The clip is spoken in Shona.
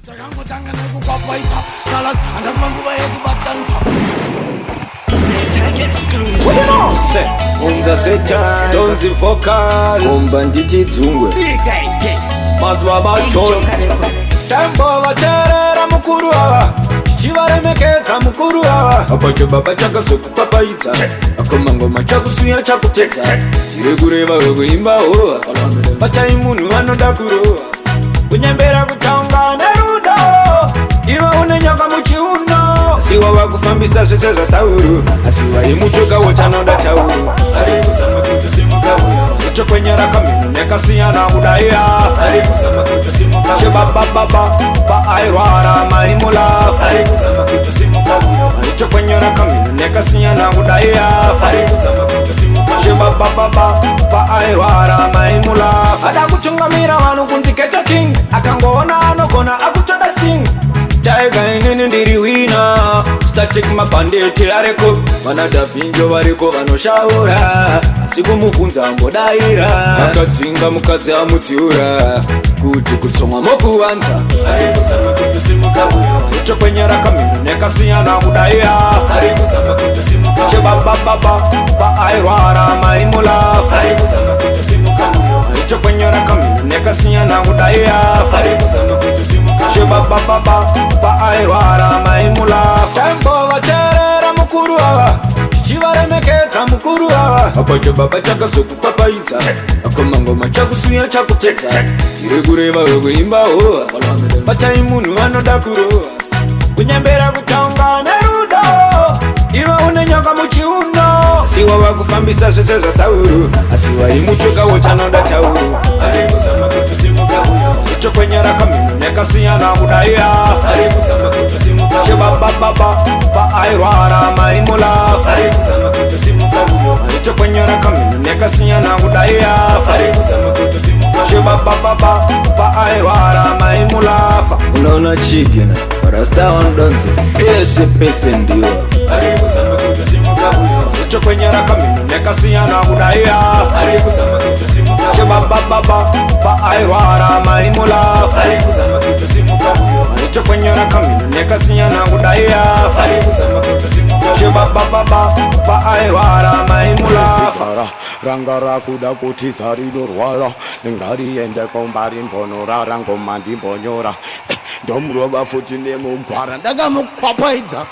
What you know? Say, unza setan, donzi vocal, kumba nditi dzungwe. Mazwa bachon, tembo vaterera mukuru ava, chichivaremekeza mukuru ava. Apacho baba chakasoku papaidza, akomangoma chakusuya chakupedza. Tiri kureva wekuimba hova, pachai munhu vanoda kurova. Kunyembera kutaunga nerudo, iwe une nyoka muchiuno. Asiwa wakufambisa zvese zvasauru, asiwa imuchoka wotanoda tauru. Ari kuzama kuti simuka uyo, icho kwenyera kaminu nekasiyana kudaiya. Ari kuzama kuti simuka chebabababa, paairwara maimulafa. Ari kuzama kuti simuka uyo, icho kwenyera kaminu nekasiyana kudaiya. Ari kuzama kuti simuka chebabababa, paairwara maimulafa. Ada kuchungamira vanhu kunzi Ghetto King, akangoona anogona akutoda sting. Taiga inini ndiri wina, static mabandeti areko. Vana davinjo variko vanoshaura, asi kumubvunza ambodaira. Akadzinga mukadzi amutsiura, kuti kutsomwa mokuvanza. Ari kuzama kuti simuka uyo, icho kwenyera kaminu nekasiyana kudaiya. Ari kuzama kuti simuka chebabababa, paairwara maimulafa. Ari kuzama kuti simuka uyo, icho kwenyera kaminu nekasiyana kudaiya. Ari kuzama kuti simuka chebabababa, paairwara maimulafa. Tembo vaterera mukuru ava, chichivaremekeza mukuru ava. Apacho baba chakasoku papaidza, akomangoma chakusuya chakupedza. Tiri kureva wekuimba hova, pachai munhu vanoda kurova. Kunyembera kutaunga nerudo, iwe une nyoka muchiuno. Asiwa wakufambisa zvese zvasauru, asiwa imuchoka wotanoda tauru. Ari kuzama kuti simuka uyo, icho kwenyera kaminu nekasiyana kudaiya. Ari kuzama kuti simuka chebabababa, paairwara maimulafa. Ari kuzama kuti simuka uyo, icho kwenyera kaminu nekasiyana kudaiya. Ari kuzama kuti simuka chebabababa, paairwara maimulafa. Unaona chikina, rasta wandonzi, pese ndiwa. Ari kuzama kuti simuka uyo, icho kwenyera kaminu nekasiyana kudaiya. Ari kuzama kuti simuka chebabababa, paairwara maimulafa. Ari kuzama kuti simuka uyo, icho kwenyera kaminu nekasiyana kudaiya. Ari kuzama kuti simuka chebabababa, paairwara maimulafa. Rangara kuda kuti zaridorwara, ngari ende kombari mbonorara ngoma ndimbonyora. Ndomroba futi nemugwara ndakamukwapwaidza.